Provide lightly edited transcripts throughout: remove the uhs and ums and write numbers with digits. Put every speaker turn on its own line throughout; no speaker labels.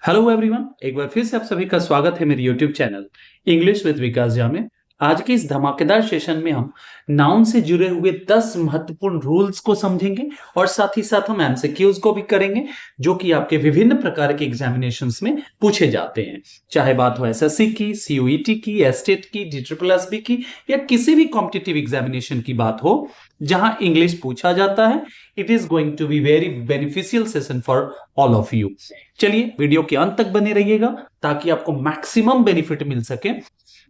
Hello everyone, एक बार फिर से आप सभी का स्वागत है मेरे यूट्यूब चैनल इंग्लिश विद विकास झा में। आज के इस धमाकेदार सेशन में हम नाउन से जुड़े हुए 10 महत्वपूर्ण रूल्स को समझेंगे और साथ ही साथ हम एमसीक्यूज को भी करेंगे जो कि आपके विभिन्न प्रकार के एग्जामिनेशंस में पूछे जाते हैं। चाहे बात हो एसएससी की, सीयूईटी की, एसटेट की, DSSB की या किसी भी कॉम्पिटिटिव एग्जामिनेशन की बात हो जहां इंग्लिश पूछा जाता है, it is going to be very beneficial session for all of you. चलिए वीडियो के अंत तक बने रहिएगा ताकि आपको मैक्सिमम बेनिफिट मिल सके।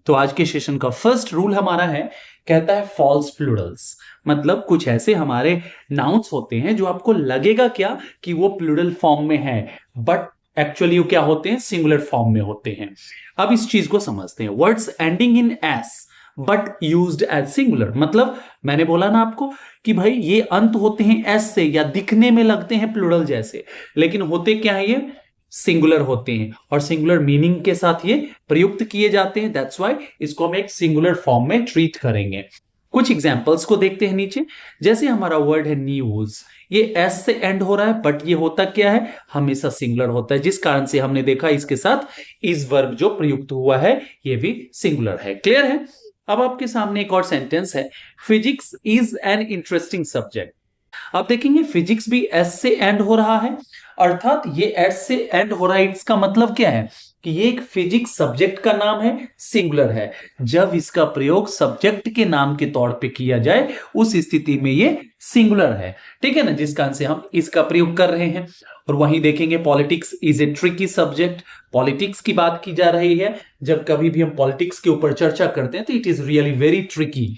तो आज के सेशन का फर्स्ट रूल हमारा है, कहता है फॉल्स प्लूरल्स। मतलब कुछ ऐसे हमारे नाउन्स होते हैं जो आपको लगेगा क्या कि वो प्लूरल फॉर्म में है, बट एक्चुअली वो क्या होते हैं, सिंगुलर फॉर्म में होते हैं। अब इस चीज को समझते हैं। Words ending in S but used as singular. मतलब मैंने बोला ना आपको कि भाई ये अंत होते हैं एस से या दिखने में लगते हैं प्लूरल जैसे, लेकिन होते क्या है, ये सिंगुलर होते हैं और सिंगुलर मीनिंग के साथ ये प्रयुक्त किए जाते हैं। दैट्स व्हाई इसको हम एक सिंगुलर फॉर्म में ट्रीट करेंगे। कुछ एग्जांपल्स को देखते हैं नीचे। जैसे हमारा वर्ड है न्यूज, ये एस से एंड हो रहा है बट ये होता क्या है, हमेशा सिंगुलर होता है, जिस कारण से हमने देखा इसके साथ इस वर्ब जो प्रयुक्त हुआ है ये भी सिंगुलर है। क्लियर है। अब आपके सामने एक और सेंटेंस है, physics is an interesting subject. आप देखेंगे फिजिक्स भी एस से एंड हो रहा है, अर्थात ये एस से एंड हो रहा है। इसका मतलब क्या है कि ये एक फिजिक्स सब्जेक्ट का नाम है, सिंगुलर है। जब इसका प्रयोग सब्जेक्ट के नाम के तौर पे किया जाए उस स्थिति में ये सिंगुलर है, ठीक है ना, जिस कारण से हम इसका प्रयोग कर रहे हैं। और वहीं देखेंगे politics is a tricky subject. Politics की बात की जा रही है। जब कभी भी हम पॉलिटिक्स के ऊपर चर्चा करते हैं तो it is really very tricky.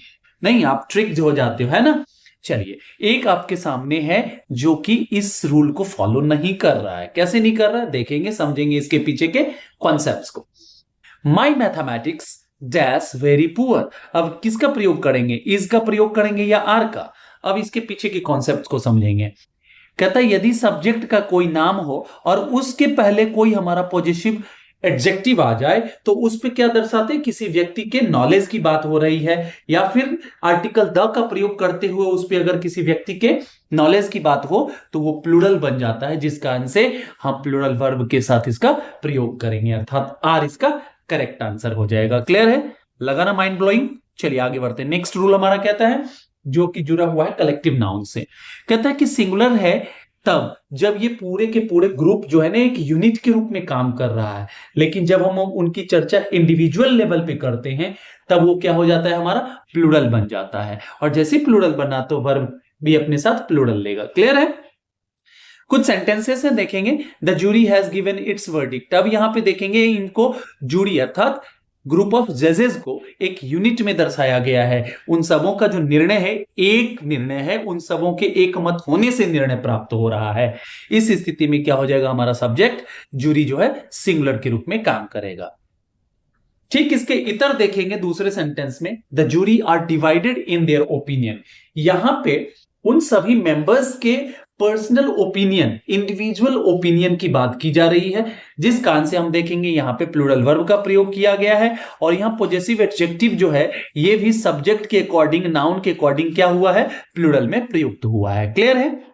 नहीं, आप ट्रिक हो जाते हो, है ना। चलिए, एक आपके सामने है जो कि इस रूल को फॉलो नहीं कर रहा है। कैसे नहीं कर रहा है देखेंगे, समझेंगे इसके पीछे के कॉन्सेप्ट्स को। माई मैथमेटिक्स डैश वेरी पुअर। अब किसका प्रयोग करेंगे, इज का प्रयोग करेंगे या आर का। अब इसके पीछे के कॉन्सेप्ट्स को समझेंगे। कहता है यदि सब्जेक्ट का कोई नाम हो और उसके पहले कोई हमारा पॉजिटिव एडजेक्टिव आ जाए तो उस पे क्या दर्शाते हैं, किसी व्यक्ति के नॉलेज की बात हो रही है, या फिर आर्टिकल द का प्रयोग करते हुए उस पे अगर किसी व्यक्ति के नॉलेज की बात हो तो वो प्लूरल बन जाता है, जिस कारण से हम प्लूरल वर्ब के साथ इसका प्रयोग करेंगे, अर्थात आर इसका करेक्ट आंसर हो जाएगा। क्लियर है, लगा ना माइंड ब्लोइंग। चलिए आगे बढ़ते हैं। नेक्स्ट रूल हमारा कहता है, जो कि जुड़ा हुआ है कलेक्टिव नाउन से, कहता है कि सिंगुलर है तब जब ये पूरे के पूरे ग्रुप जो है ना एक यूनिट के रूप में काम कर रहा है, लेकिन जब हम उनकी चर्चा इंडिविजुअल लेवल पे करते हैं तब वो क्या हो जाता है, हमारा प्लूरल बन जाता है। और जैसे प्लूरल बना तो वर्ब भी अपने साथ प्लूरल लेगा। क्लियर है। कुछ सेंटेंसेस है, देखेंगे the jury has given its verdict. अब यहां पे देखेंगे इनको जूरी अर्थात ग्रुप ऑफ जजेस को एक यूनिट में दर्शाया गया है। उन सबों का जो निर्णय है एक निर्णय है, उन सबों के एक मत होने से निर्णय प्राप्त हो रहा है। इस स्थिति में क्या हो जाएगा, हमारा सब्जेक्ट जूरी जो है सिंगुलर के रूप में काम करेगा। ठीक इसके इतर देखेंगे दूसरे सेंटेंस में, the jury are divided in their opinion. यहां पे उन सभी मेंबर्स के पर्सनल ओपिनियन, इंडिविजुअल ओपिनियन की बात की जा रही है, जिस कारण से हम देखेंगे यहां पे प्लूरल वर्ब का प्रयोग किया गया है। और यहां पॉजेसिव एडजेक्टिव जो है ये भी सब्जेक्ट के अकॉर्डिंग, नाउन के अकॉर्डिंग क्या हुआ है, प्लूरल में प्रयुक्त हुआ है। क्लियर है।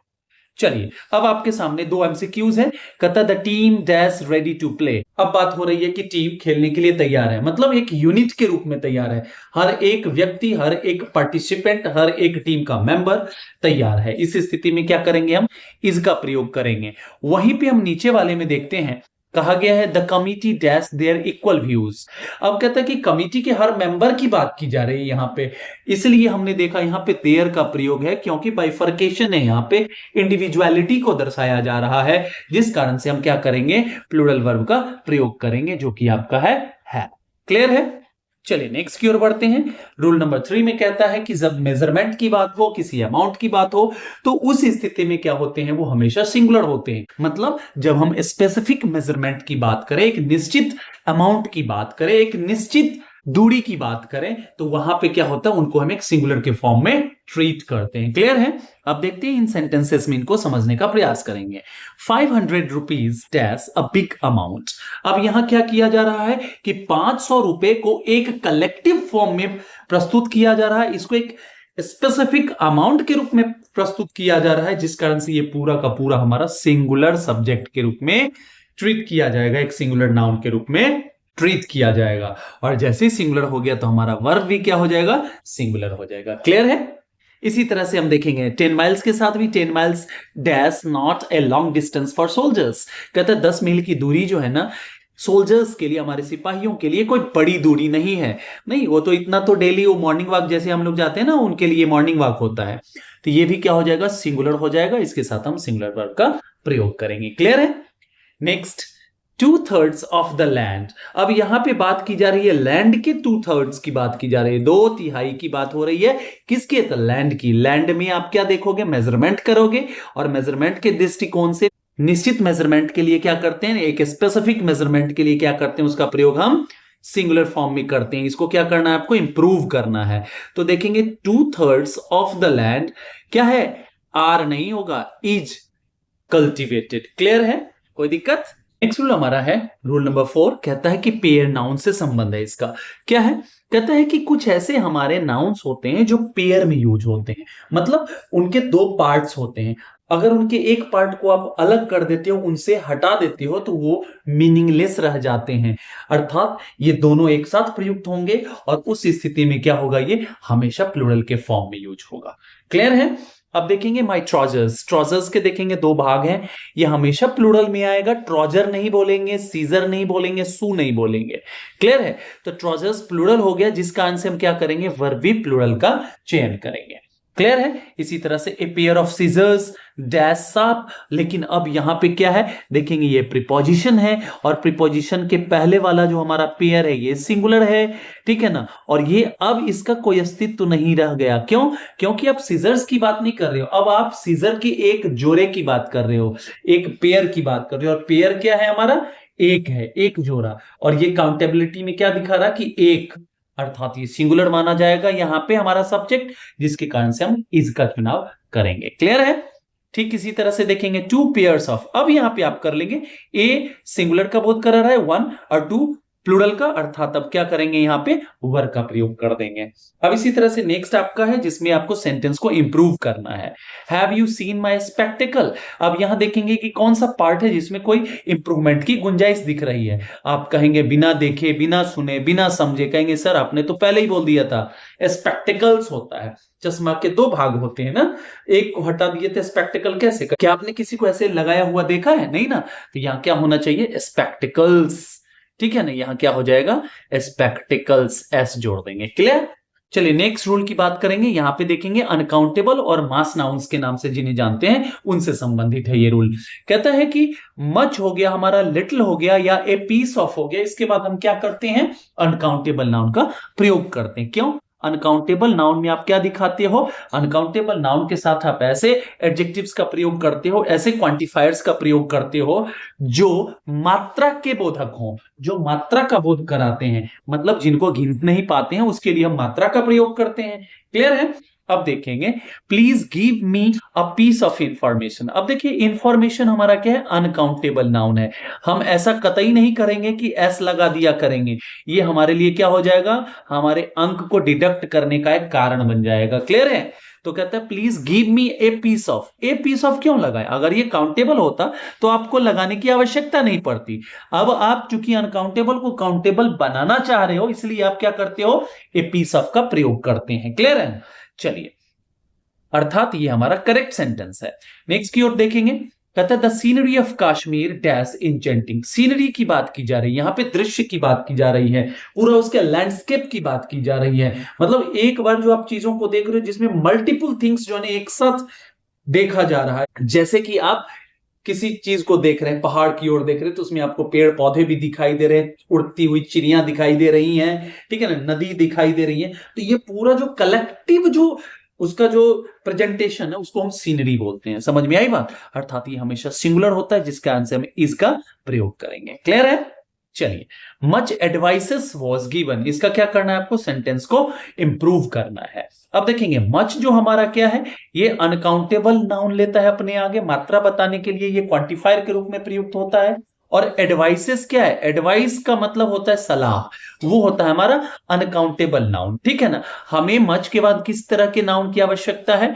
चलिए अब आपके सामने दो एमसीक्यूज है। कहता the team dash ready to play. अब बात हो रही है कि टीम खेलने के लिए तैयार है, मतलब एक यूनिट के रूप में तैयार है। हर एक व्यक्ति, हर एक पार्टिसिपेंट, हर एक टीम का मेंबर तैयार है। इस स्थिति में क्या करेंगे, हम इसका प्रयोग करेंगे। वहीं पे हम नीचे वाले में देखते हैं, कहा गया है the committee dash there equal views. अब कहता है कि कमिटी के हर मेंबर की बात की जा रही है यहां पे, इसलिए हमने देखा यहां पे देयर का प्रयोग है, क्योंकि बाइफर्केशन है, यहां पे इंडिविजुअलिटी को दर्शाया जा रहा है, जिस कारण से हम क्या करेंगे, प्लूरल वर्ब का प्रयोग करेंगे, जो कि आपका है। क्लियर है। चलिए नेक्स्ट की ओर बढ़ते हैं। रूल नंबर 3 में कहता है कि जब मेजरमेंट की बात हो, किसी अमाउंट की बात हो, तो उस स्थिति में क्या होते हैं, वो हमेशा सिंगुलर होते हैं। मतलब जब हम स्पेसिफिक मेजरमेंट की बात करें, एक निश्चित अमाउंट की बात करें, एक निश्चित दूरी की बात करें, तो वहां पे क्या होता है, उनको हम एक सिंगुलर के फॉर्म में ट्रीट करते हैं। क्लियर है। अब देखते हैं इन सेंटेंसेस में इनको समझने का प्रयास करेंगे। 500 rupees dash a big amount. अब यहां क्या किया जा रहा है कि 500 रुपए को एक कलेक्टिव फॉर्म में प्रस्तुत किया जा रहा है, इसको एक स्पेसिफिक अमाउंट के रूप में प्रस्तुत किया जा रहा है, जिस कारण से ये पूरा का पूरा हमारा सिंगुलर सब्जेक्ट के रूप में ट्रीट किया जाएगा, एक सिंगुलर नाउन के रूप में ट्रीट किया जाएगा। और जैसे ही सिंगुलर हो गया तो हमारा वर्ब भी क्या हो जाएगा, सिंगुलर हो जाएगा। क्लियर है? इसी तरह से हम देखेंगे 10 माइल्स के साथ भी 10 miles dash not a long distance for soldiers. कहता है 10 मील की दूरी जो है ना सोल्जर्स के लिए, हमारे सिपाहियों के लिए कोई बड़ी दूरी नहीं है। नहीं, वो तो इतना तो डेली वो मॉर्निंग वॉक जैसे हम लोग जाते हैं ना, उनके लिए मॉर्निंग वॉक होता है। तो ये भी क्या हो जाएगा, सिंगुलर हो जाएगा। इसके साथ हम सिंगुलर वर्ब का प्रयोग करेंगे। क्लियर है? Next, 2/3 of the land. अब यहां पे बात की जा रही है लैंड के 2/3 की बात की जा रही है, 2/3 की बात हो रही है। किसके? तो लैंड की। लैंड में आप क्या देखोगे, मेजरमेंट करोगे, और मेजरमेंट के दृष्टिकोण से निश्चित मेजरमेंट के लिए क्या करते हैं, एक स्पेसिफिक मेजरमेंट के लिए क्या करते हैं, उसका प्रयोग हम सिंगुलर फॉर्म में करते हैं। इसको क्या करना है, आपको इंप्रूव करना है। तो देखेंगे 2/3 ऑफ द लैंड क्या है, आर नहीं होगा, इज कल्टिवेटेड। क्लियर है? कोई दिक्कत? नेक्स्ट रूल हमारा है रूल नंबर 4। कहता है कि पेयर नाउन से संबंध है इसका। क्या है? कहता है कि कुछ ऐसे हमारे नाउन्स होते हैं जो पेयर में यूज होते हैं, मतलब उनके दो पार्ट्स होते हैं। अगर उनके एक पार्ट को आप अलग कर देते हो, उनसे हटा देते हो, तो वो मीनिंगलेस रह जाते हैं। अर्थात ये दोनों एक साथ प्रयुक्त होंगे और उस स्थिति में क्या होगा, ये हमेशा प्लूरल के फॉर्म में यूज होगा। क्लियर है? अब देखेंगे माई ट्राउजर्स। ट्राउजर्स के देखेंगे दो भाग हैं, ये हमेशा प्लूरल में आएगा। ट्राउजर नहीं बोलेंगे, सीजर नहीं बोलेंगे, शू नहीं बोलेंगे। क्लियर है? तो ट्राउजर्स प्लूरल हो गया, जिसका आंसर हम क्या करेंगे, वर्ब भी प्लूरल का चयन करेंगे। क्लियर है? इसी तरह से a pair of scissors dash sharp. लेकिन अब यहां पे क्या है, देखेंगे ये प्रीपोजिशन है, और प्रीपोजिशन के पहले वाला जो हमारा पेयर है ये सिंगुलर है। ठीक है ना? और ये अब इसका कोई अस्तित्व नहीं रह गया। क्यों? क्योंकि आप सीजर्स की बात नहीं कर रहे हो, अब आप सीजर की एक जोड़े की बात कर रहे हो, एक पेयर की बात कर रहे हो। और पेयर क्या है हमारा, एक है, एक जोड़ा। और ये काउंटेबिलिटी में क्या दिखा रहा कि एक, अर्थात ये सिंगुलर माना जाएगा यहां पे हमारा सब्जेक्ट, जिसके कारण से हम इज का चुनाव करेंगे। क्लियर है? ठीक इसी तरह से देखेंगे 2 पेयर्स ऑफ। अब यहां पे आप कर लेंगे, ए सिंगुलर का बोध कर रहा है 1 और 2 प्लूरल का, अर्थात अब क्या करेंगे, यहां पे वर का प्रयोग कर देंगे। अब इसी तरह से नेक्स्ट आपका है जिसमें आपको सेंटेंस को इंप्रूव करना है। Have you seen my spectacled. अब यहां देखेंगे कि कौन सा पार्ट है जिसमें कोई इंप्रूवमेंट की गुंजाइश दिख रही है। आप कहेंगे बिना देखे, बिना सुने, बिना समझे, कहेंगे सर आपने तो पहले ही बोल दिया था। स्पेक्टिकल्स होता है, चश्मा के दो भाग होते हैं ना, एक को हटा दिए थे, स्पेक्टिकल कैसे कर? क्या आपने किसी को ऐसे लगाया हुआ देखा है? नहीं ना। तो यहां क्या होना चाहिए, स्पेक्टिकल्स। ठीक है ना? यहां क्या हो जाएगा, स्पेक्टिकल्स, एस जोड़ देंगे। क्लियर? चलिए नेक्स्ट रूल की बात करेंगे। यहां पे देखेंगे अनकाउंटेबल और मास नाउन्स के नाम से जिन्हें जानते हैं उनसे संबंधित है ये रूल। कहता है कि मच हो गया हमारा, लिटिल हो गया, या ए पीस ऑफ हो गया, इसके बाद हम क्या करते हैं, अनकाउंटेबल नाउन का प्रयोग करते हैं। क्यों? अनकाउंटेबल नाउन में आप क्या दिखाते हो, अनकाउंटेबल नाउन के साथ आप ऐसे एडजेक्टिव्स का प्रयोग करते हो, ऐसे क्वांटिफायर्स का प्रयोग करते हो जो मात्रा के बोधक हो, जो मात्रा का बोध कराते हैं, मतलब जिनको गिन नहीं पाते हैं उसके लिए हम मात्रा का प्रयोग करते हैं। क्लियर है? अब देखेंगे please give me a piece of information. अब देखिए इंफॉर्मेशन हमारा क्या है, अनकाउंटेबल नाउन है। हम ऐसा कतई नहीं करेंगे कि एस लगा दिया करेंगे, ये हमारे लिए क्या हो जाएगा, हमारे अंक को डिडक्ट करने का एक कारण बन जाएगा। क्लियर है? तो कहता है please give me a piece of. A piece of क्यों लगाए, अगर ये काउंटेबल होता तो आपको लगाने की आवश्यकता नहीं पड़ती। अब आप चूंकि अनकाउंटेबल को काउंटेबल बनाना चाह रहे हो, इसलिए आप क्या करते हो, ए पीस ऑफ का प्रयोग करते हैं। क्लियर है? चलिए, अर्थात ये हमारा करेक्ट सेंटेंस है। नेक्स्ट की ओर देखेंगे। कहता है the scenery of Kashmir dash enchanting. Scenery की बात की जा रही है, यहां पे दृश्य की बात की जा रही है, पूरा उसके लैंडस्केप की बात की जा रही है। मतलब एक बार जो आप चीजों को देख रहे हो जिसमें मल्टीपल थिंग्स जो है एक साथ देखा जा रहा है। जैसे कि आप किसी चीज को देख रहे हैं, पहाड़ की ओर देख रहे हैं, तो उसमें आपको पेड़ पौधे भी दिखाई दे रहे हैं, उड़ती हुई चिड़ियां दिखाई दे रही हैं, ठीक है ना, नदी दिखाई दे रही है। तो ये पूरा जो कलेक्टिव जो उसका जो प्रेजेंटेशन है उसको हम सीनरी बोलते हैं। समझ में आई बात? अर्थात ये हमेशा सिंगुलर होता है, जिसके आंसर में इसका प्रयोग करेंगे। क्लियर है? चलिए, मच एडवाइसेस वॉज गिवन, इसका क्या करना है आपको, सेंटेंस को इंप्रूव करना है। अब देखेंगे मच जो हमारा क्या है, ये अनकाउंटेबल नाउन लेता है अपने आगे, मात्रा बताने के लिए ये क्वांटिफायर के रूप में प्रयुक्त होता है। और एडवाइसेस क्या है, एडवाइस का मतलब होता है सलाह, वो होता है हमारा अनकाउंटेबल नाउन। ठीक है ना? हमें मच के बाद किस तरह के नाउन की आवश्यकता है,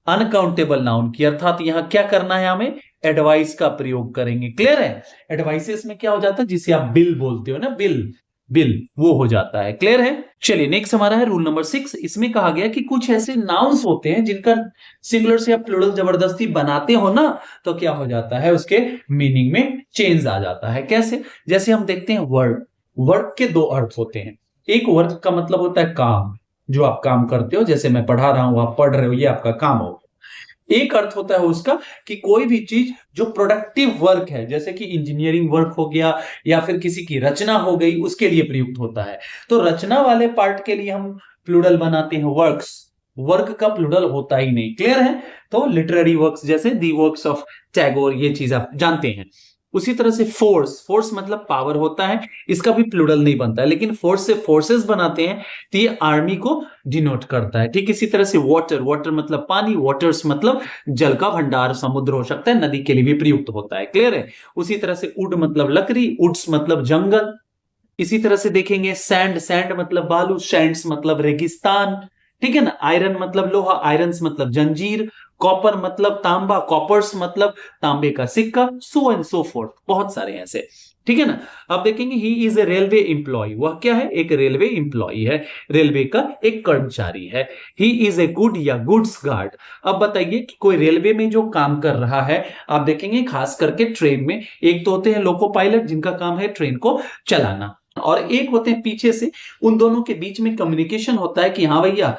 अनकाउंटेबल नाउन की। अर्थात यहां क्या करना है, हमें एडवाइस का प्रयोग करेंगे। क्लियर है? एडवाइसेस में क्या हो जाता है, जिसे आप बिल बोलते हो ना, बिल बिल वो हो जाता है। क्लियर है? चलिए नेक्स्ट हमारा है रूल नंबर 6। इसमें कहा गया कि कुछ ऐसे नाउन्स होते हैं जिनका सिंगुलर से आप प्लूरल जबरदस्ती बनाते हो ना, तो क्या हो जाता है, उसके मीनिंग में चेंज आ जाता है। कैसे? जैसे हम देखते हैं वर्क। वर्क के दो अर्थ होते हैं। एक वर्क का मतलब होता है काम, जो आप काम करते हो, जैसे मैं पढ़ा रहा हूं, आप पढ़ रहे हो, ये आपका काम हो। एक अर्थ होता है उसका कि कोई भी चीज जो प्रोडक्टिव वर्क है, जैसे कि इंजीनियरिंग वर्क हो गया या फिर किसी की रचना हो गई, उसके लिए प्रयुक्त होता है। तो रचना वाले पार्ट के लिए हम प्लूरल बनाते हैं वर्क्स। वर्क का प्लूरल होता ही नहीं। क्लियर है? तो लिटरेरी वर्क्स जैसे दी वर्क्स ऑफ टैगोर, ये चीज आप जानते हैं। उसी तरह से फोर्स, फोर्स मतलब पावर होता है, इसका भी प्लूरल नहीं बनता है, लेकिन फोर्स से फोर्सेस बनाते हैं, तो ये आर्मी को डिनोट करता है। ठीक इसी तरह से वाटर, वाटर मतलब पानी, वाटर्स मतलब जल का भंडार, समुद्र हो सकता है, नदी के लिए भी प्रयुक्त होता है। क्लियर है? उसी तरह से वुड मतलब लकड़ी, वुड्स मतलब जंगल। इसी तरह से देखेंगे सैंड, सैंड मतलब बालू, सैंड्स मतलब रेगिस्तान। ठीक है ना? आयरन मतलब लोहा, आयरन्स मतलब जंजीर। कॉपर मतलब तांबा, कॉपर्स मतलब तांबे का सिक्का, सो एंड सो फोर्थ, बहुत सारे ऐसे। ठीक है ना? अब देखेंगे he is a railway employee. वह क्या है? एक रेलवे एम्प्लॉय है, रेलवे का एक कर्मचारी है। ही इज ए गुड या गुड्स गार्ड। अब बताइए कि कोई रेलवे में जो काम कर रहा है, आप देखेंगे खास करके ट्रेन में, एक तो होते हैं लोको पायलट जिनका काम है ट्रेन को चलाना, और एक होते हैं पीछे से, उन दोनों के बीच में कम्युनिकेशन होता है कि हाँ भैया,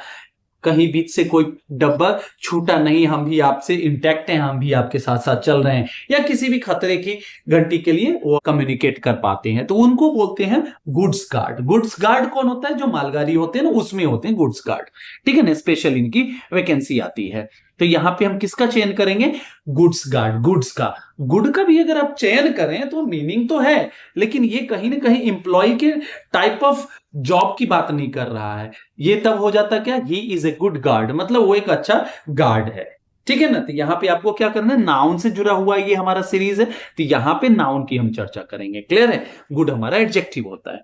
कहीं बीच से कोई डब्बा छूटा नहीं, हम भी आपसे इंटैक्ट हैं, हम भी आपके साथ साथ चल रहे हैं, या किसी भी खतरे की घंटी के लिए वो कम्युनिकेट कर पाते हैं, तो उनको बोलते हैं गुड्स गार्ड। गुड्स गार्ड कौन होता है? जो मालगाड़ी होते हैं ना, उसमें होते हैं गुड्स गार्ड। ठीक है ना? स्पेशल इनकी वैकेंसी आती है। तो यहां पे हम किसका चयन करेंगे? Goods guard. गुड्स का, गुड का भी अगर आप चयन करें तो मीनिंग तो है, लेकिन ये कहीं ना कहीं इंप्लॉय के टाइप ऑफ जॉब की बात नहीं कर रहा है। ये तब हो जाता क्या, ही इज ए गुड गार्ड, मतलब वो एक अच्छा गार्ड है। ठीक है ना? तो यहां पे आपको क्या करना है, नाउन से जुड़ा हुआ ये हमारा सीरीज है, तो यहां पे नाउन की हम चर्चा करेंगे। क्लियर है? गुड हमारा एडजेक्टिव होता है।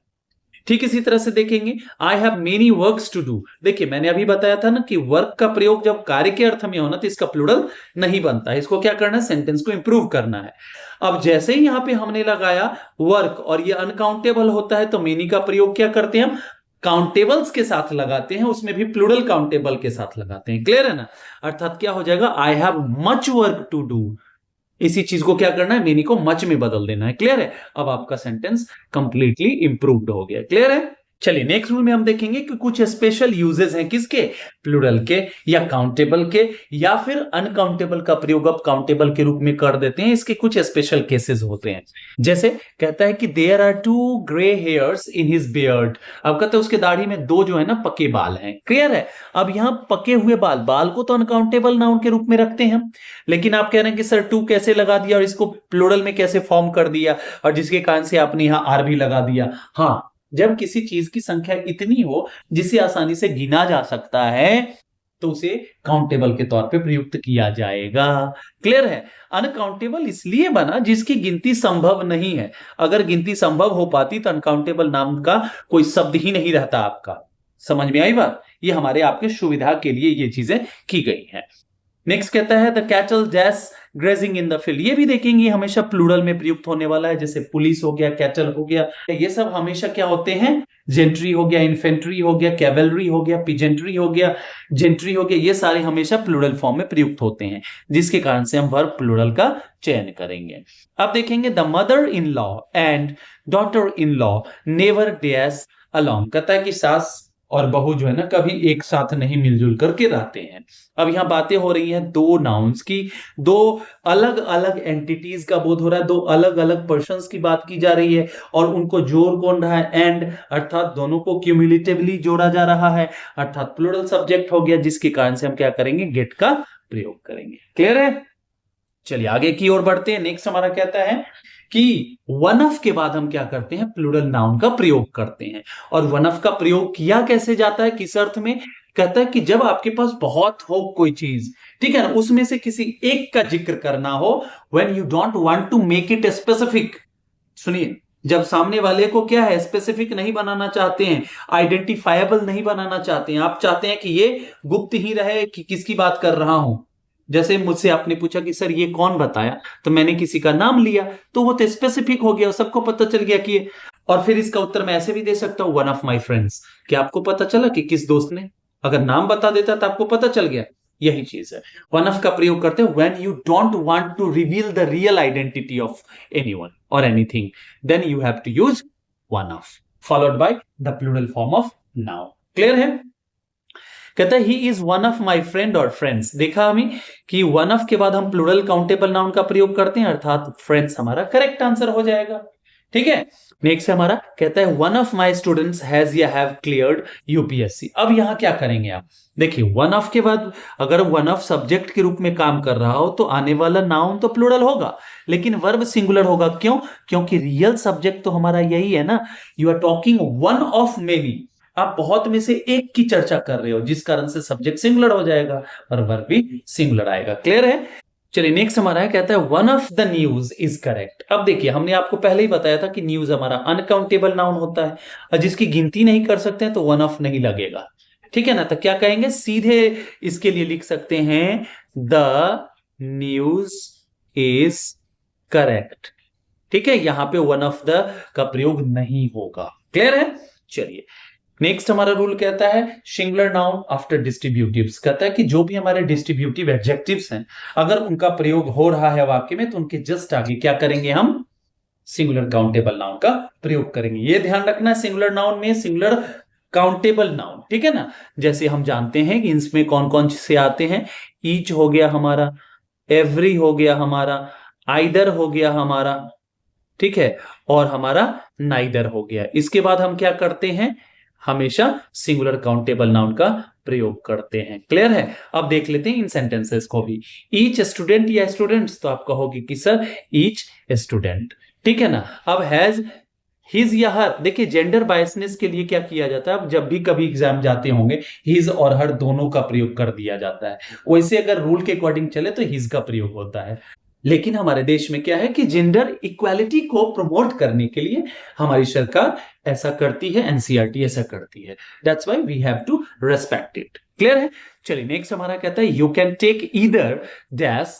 ठीक इसी तरह से देखेंगे I have many works to do. देखिए मैंने अभी बताया था ना कि वर्क का प्रयोग जब कार्य के अर्थ में होना तो इसका प्लूरल नहीं बनता है, इसको क्या करना है, सेंटेंस को इंप्रूव करना है। अब जैसे ही यहां पे हमने लगाया वर्क और ये अनकाउंटेबल होता है, तो मेनी का प्रयोग क्या करते हैं हम, काउंटेबल्स के साथ लगाते हैं, उसमें भी प्लूरल काउंटेबल के साथ लगाते हैं। क्लियर है ना? अर्थात क्या हो जाएगा, I have much work to do. इसी चीज को क्या करना है, मेनी को मच में बदल देना है। क्लियर है? अब आपका सेंटेंस कंप्लीटली इंप्रूव्ड हो गया। क्लियर है? चलिए नेक्स्ट रूल में हम देखेंगे कि कुछ स्पेशल यूजेस हैं किसके, प्लूरल के या काउंटेबल के, या फिर अनकाउंटेबल का प्रयोग अब काउंटेबल के रूप में कर देते हैं। इसके कुछ स्पेशल केसेस होते हैं। जैसे कहता है कि there are 2 grey hairs in his beard. अब कहते हैं उसके दाढ़ी में 2 जो है ना पके बाल हैं। क्लियर है? अब यहां पके हुए बाल, बाल को तो अनकाउंटेबल नाउन के रूप में रखते हैं हम, लेकिन आप कह रहे हैं कि सर 2 कैसे लगा दिया और इसको प्लूरल में कैसे फॉर्म कर दिया, और जिसके कारण से आपने यहां आर भी लगा दिया। हाँ, जब किसी चीज की संख्या इतनी हो जिसे आसानी से गिना जा सकता है, तो उसे काउंटेबल के तौर पे प्रयुक्त किया जाएगा। क्लियर है? अनकाउंटेबल इसलिए बना जिसकी गिनती संभव नहीं है। अगर गिनती संभव हो पाती तो अनकाउंटेबल नाम का कोई शब्द ही नहीं रहता आपका। समझ में आई बात? ये हमारे आपके सुविधा के लिए ये चीजें की गई हैं। नेक्स्ट कहता है the cattle dash grazing in the field. ये भी देखेंगे हमेशा प्लूरल में प्रयुक्त होने वाला है, जैसे पुलिस हो गया, कैटल हो गया, ये सब हमेशा क्या होते हैं, जेंट्री हो गया, इन्फेंट्री हो गया, कैवलरी हो गया, पिजेंट्री हो गया, जेंट्री हो गया, ये सारे हमेशा प्लूरल फॉर्म में प्रयुक्त होते हैं, जिसके कारण से हम वर्ब प्लूरल का चयन करेंगे। अब देखेंगे the mother in law and daughter in law never dash along. कहता है कि सास और बहू जो है ना कभी एक साथ नहीं मिलजुल करके रहते हैं। अब यहां बातें हो रही हैं 2 नाउन्स की, 2 अलग अलग एंटिटीज का बोध हो रहा है, 2 अलग अलग पर्सन्स की बात की जा रही है, और उनको जोड़ कौन रहा है, एंड, अर्थात दोनों को क्यूमुलेटिवली जोड़ा जा रहा है, अर्थात प्लूरल सब्जेक्ट हो गया, जिसके कारण से हम क्या करेंगे, गेट का प्रयोग करेंगे। क्लियर है? चलिए आगे की ओर बढ़ते हैं। नेक्स्ट हमारा कहता है कि वन ऑफ के बाद हम क्या करते हैं, प्लूरल नाउन का प्रयोग करते हैं। और वन ऑफ का प्रयोग किया कैसे जाता है, किस अर्थ में? कहता है कि जब आपके पास बहुत हो कोई चीज, ठीक है ना, उसमें से किसी एक का जिक्र करना हो, when you don't want to make it specific. सुनिए, जब सामने वाले को क्या है, स्पेसिफिक नहीं बनाना चाहते हैं, आइडेंटिफाइबल नहीं बनाना चाहते हैं, आप चाहते हैं कि ये गुप्त ही रहे कि किसकी बात कर रहा हूं, जैसे मुझसे आपने पूछा कि सर ये कौन बताया, तो मैंने किसी का नाम लिया, तो वो तो स्पेसिफिक हो गया, सबको पता चल गया कि और फिर इसका उत्तर मैं ऐसे भी दे सकता हूं, वन ऑफ माई फ्रेंड्स। क्या आपको पता चला कि किस दोस्त ने? अगर नाम बता देता तो आपको पता चल गया। यही चीज है, वन ऑफ का प्रयोग करते हैं when you don't want to reveal the real identity of anyone और anything, then you have to use one of followed by the plural form of noun. Clear है? कहता है he is one of my friend और friends. देखा हमें कि one of के बाद हम प्लूरल काउंटेबल नाउन का प्रयोग करते हैं, अर्थात फ्रेंड्स हमारा करेक्ट आंसर हो जाएगा। ठीक है, नेक्स्ट हमारा कहता है one of my students has या हैव क्लियर्ड यूपीएससी। अब यहां क्या करेंगे आप? देखिए वन ऑफ के बाद अगर वन ऑफ सब्जेक्ट के रूप में काम कर रहा हो तो आने वाला नाउन तो प्लूरल होगा, लेकिन वर्ब सिंगुलर होगा। क्यों? क्योंकि रियल सब्जेक्ट तो हमारा यही है ना, you are talking one of many, आप बहुत में से एक की चर्चा कर रहे हो, जिस कारण से सब्जेक्ट सिंगुलर हो जाएगा और वर्ब भी सिंगुलर आएगा। क्लियर है? चलिए नेक्स्ट हमारा है, कहता है one of the news is correct. अब देखिए हमने आपको पहले ही बताया था कि न्यूज हमारा अनकाउंटेबल नाउन होता है और जिसकी गिनती नहीं कर सकते हैं तो वन ऑफ नहीं लगेगा। ठीक है ना? तो क्या कहेंगे, सीधे इसके लिए लिख सकते हैं द न्यूज इज करेक्ट। ठीक है, यहां पे वन ऑफ द का प्रयोग नहीं होगा। क्लियर है? चलिए नेक्स्ट हमारा रूल कहता है सिंगुलर नाउन आफ्टर डिस्ट्रीब्यूटिव्स। कहता है कि जो भी हमारे डिस्ट्रीब्यूटिव एडजेक्टिव्स हैं अगर उनका प्रयोग हो रहा है वाक्य में तो उनके जस्ट आगे क्या करेंगे, हम सिंगुलर काउंटेबल नाउन का प्रयोग करेंगे। ये ध्यान रखना है सिंगुलर नाउन में सिंगुलर काउंटेबल नाउन। ठीक है ना? जैसे हम जानते हैं कि इसमें कौन कौन से आते हैं, ईच हो गया हमारा, एवरी हो गया हमारा, आइदर हो गया हमारा, ठीक है, और हमारा नाइदर हो गया। इसके बाद हम क्या करते हैं, हमेशा सिंगुलर काउंटेबल नाउन का प्रयोग करते हैं। क्लियर है? अब देख लेते हैं इन सेंटेंसेस को भी। ईच स्टूडेंट या स्टूडेंट्स, तो आप कहोगे कि सर ईच स्टूडेंट। ठीक है ना? अब हैज, हिज या हर, देखिए जेंडर बायसनेस के लिए क्या किया जाता है, अब जब भी कभी एग्जाम जाते होंगे हिज और हर दोनों का प्रयोग कर दिया जाता है। वैसे अगर रूल के अकॉर्डिंग चले तो हिज का प्रयोग होता है, लेकिन हमारे देश में क्या है कि जेंडर इक्वालिटी को प्रमोट करने के लिए हमारी सरकार ऐसा करती है, एनसीईआरटी ऐसा करती है। That's why we have to respect it. Clear है? चलिए नेक्स्ट हमारा कहता है you can take either dash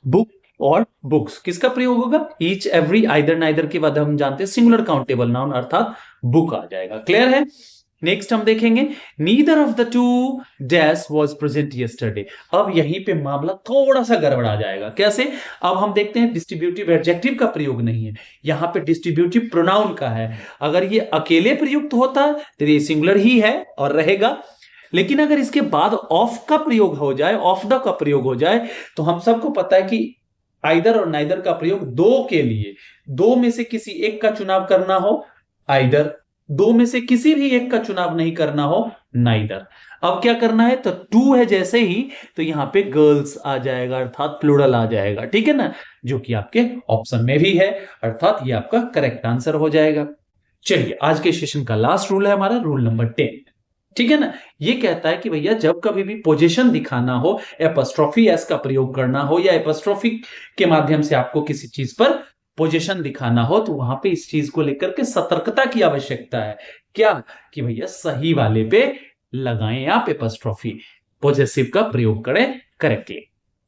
book और बुक्स। किसका प्रयोग होगा? ईच, एवरी, आइदर, नाइदर के बाद हम जानते हैं सिंगुलर काउंटेबल नाउन अर्थात बुक आ जाएगा। क्लियर है? नेक्स्ट हम देखेंगे neither of the two dash was present yesterday. अब यहीं पे मामला थोड़ा सा गड़बड़ आ जाएगा। कैसे? अब हम देखते हैं डिस्ट्रीब्यूटिव एडजेक्टिव का प्रयोग नहीं है, यहां पे डिस्ट्रीब्यूटिव प्रोनाउन का है। अगर ये अकेले प्रयुक्त होता तो ये सिंगुलर ही है और रहेगा, लेकिन अगर इसके बाद ऑफ का प्रयोग हो जाए, ऑफ द का प्रयोग हो जाए, तो हम सबको पता है कि आइदर और नाइदर का प्रयोग दो के लिए, दो में से किसी एक का चुनाव करना हो आइदर, दो में से किसी भी एक का चुनाव नहीं करना हो नाइदर। अब क्या करना है, तो टू है जैसे ही तो यहां पे गर्ल्स आ जाएगा अर्थात प्लूरल आ जाएगा। ठीक है ना? जो कि आपके ऑप्शन में भी है, अर्थात ये आपका करेक्ट आंसर हो जाएगा। चलिए आज के सेशन का लास्ट रूल है हमारा रूल नंबर 10। ठीक है ना? ये कहता है कि भैया जब कभी भी पोजीशन दिखाना हो, एपॉस्ट्रोफी एस का प्रयोग करना हो या एपॉस्ट्रोफी के माध्यम से आपको किसी चीज पर पोजीशन दिखाना हो, तो वहां पे इस चीज को लेकर के सतर्कता की आवश्यकता है। क्या? कि भैया सही वाले पे लगाएं आप एपॉस्ट्रोफी, पोजेसिव का प्रयोग करें करेक्टली।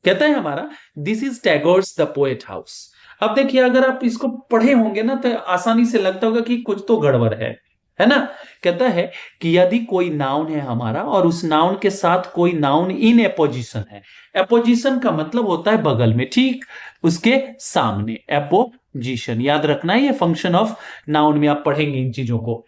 कहता है हमारा this is Tagore's the poet house. अब देखिए अगर आप इसको पढ़े होंगे ना तो आसानी से लगता होगा कि कुछ तो गड़बड़ है ना? कहता है कि यदि कोई नाउन है हमारा और उस नाउन के साथ कोई नाउन इन एपोजिशन है, एपोजिशन का मतलब होता है बगल में, ठीक उसके सामने, एपोजिशन याद रखना है, ये फंक्शन ऑफ नाउन में आप पढ़ेंगे इन चीजों को।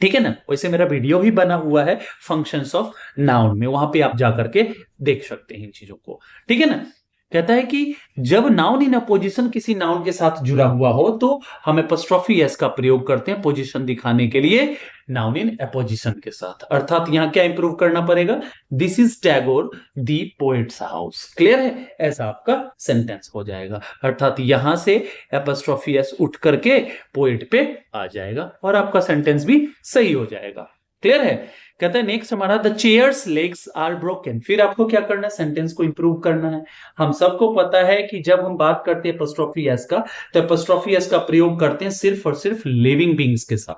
ठीक है ना? वैसे मेरा वीडियो भी बना हुआ है फंक्शंस ऑफ नाउन में, वहां पे आप जाकर के देख सकते हैं इन चीजों को। ठीक है ना? कहता है कि जब नाउन इन अपोजिशन किसी नाउन के साथ जुड़ा हुआ हो तो हम एपॉस्ट्रोफी एस का प्रयोग करते हैं पोजीशन दिखाने के लिए नाउन इन अपोजिशन के साथ। अर्थात यहां क्या इंप्रूव करना पड़ेगा, this is Tagore the poets house. Clear है? ऐसा आपका सेंटेंस हो जाएगा, अर्थात यहां से एपॉस्ट्रोफी एस उठ करके पोएट पे आ जाएगा और आपका सेंटेंस भी सही हो जाएगा। क्लियर है? कहता है नेक्स्ट हमारा the chair's legs are broken. फिर आपको क्या करना है, सेंटेंस को इंप्रूव करना है। हम सबको पता है कि जब हम बात करते हैं एपोस्ट्रोफी एस का, तो एपोस्ट्रोफी एस का प्रयोग करते हैं सिर्फ और सिर्फ लिविंग बींग्स के साथ,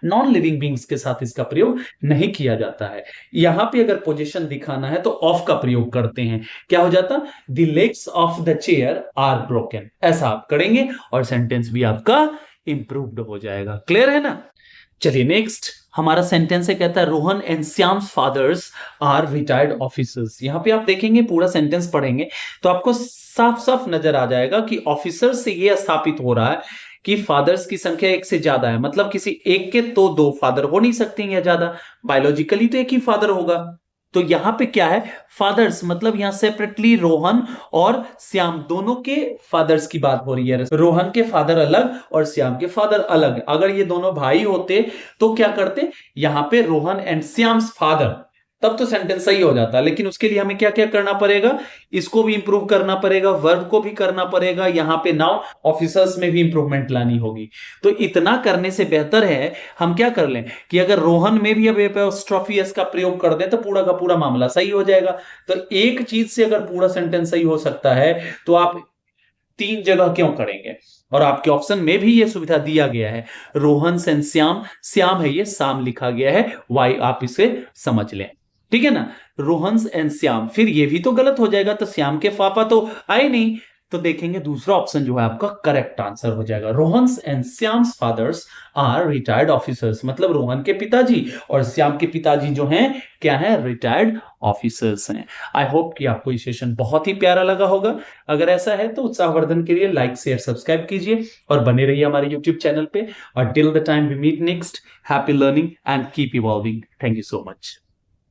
नॉन लिविंग बींग्स के साथ इसका प्रयोग नहीं किया जाता है। यहां पे अगर पोजीशन दिखाना है तो ऑफ का प्रयोग करते हैं। क्या हो जाता, the legs of the chair are broken, ऐसा आप करेंगे और सेंटेंस भी आपका इंप्रूव्ड हो जाएगा। क्लियर है ना? चलिए नेक्स्ट हमारा सेंटेंस है, कहता है Rohan and Shyam's fathers are retired officers. यहां पे आप देखेंगे, पूरा सेंटेंस पढ़ेंगे तो आपको साफ साफ नजर आ जाएगा कि ऑफिसर से यह स्थापित हो रहा है कि फादर्स की संख्या एक से ज्यादा है। मतलब किसी एक के तो दो फादर हो नहीं सकते या ज्यादा, बायोलॉजिकली तो एक ही फादर होगा। तो यहां पे क्या है, फादर्स मतलब यहां सेपरेटली रोहन और श्याम दोनों के फादर्स की बात हो रही है। रोहन के फादर अलग और श्याम के फादर अलग। अगर ये दोनों भाई होते तो क्या करते, यहां पे रोहन एंड श्याम्स फादर, तब तो सेंटेंस सही हो जाता। लेकिन उसके लिए हमें क्या क्या करना पड़ेगा, इसको भी इंप्रूव करना पड़ेगा, वर्ब को भी करना पड़ेगा, यहां पे नाउ ऑफिसर्स में भी इंप्रूवमेंट लानी होगी। तो इतना करने से बेहतर है हम क्या कर लें कि अगर रोहन में भी अब एपोस्ट्रोफी एस का प्रयोग कर दें तो पूरा का पूरा मामला सही हो जाएगा। तो एक चीज से अगर पूरा सेंटेंस सही हो सकता है तो आप 3 जगह क्यों करेंगे? और आपके ऑप्शन में भी यह सुविधा दिया गया है, रोहन एंड श्याम, श्याम है ये, शाम लिखा गया है, वाई आप इसे समझ लें। ठीक है ना, रोहन्स एंड श्याम, फिर ये भी तो गलत हो जाएगा, तो श्याम के पापा तो आए नहीं, तो देखेंगे दूसरा ऑप्शन जो है आपका करेक्ट आंसर हो जाएगा। Rohan's and Shyam's fathers are retired officers, मतलब रोहन के पिताजी और श्याम के पिताजी जो हैं क्या है, रिटायर्ड ऑफिसर्स हैं। आई होप कि आपको ये सेशन बहुत ही प्यारा लगा होगा। अगर ऐसा है तो उत्साहवर्धन के लिए लाइक शेयर सब्सक्राइब कीजिए और बने रहिए हमारे यूट्यूब चैनल पे। और till the time we meet next, happy learning and keep evolving. Thank you so much.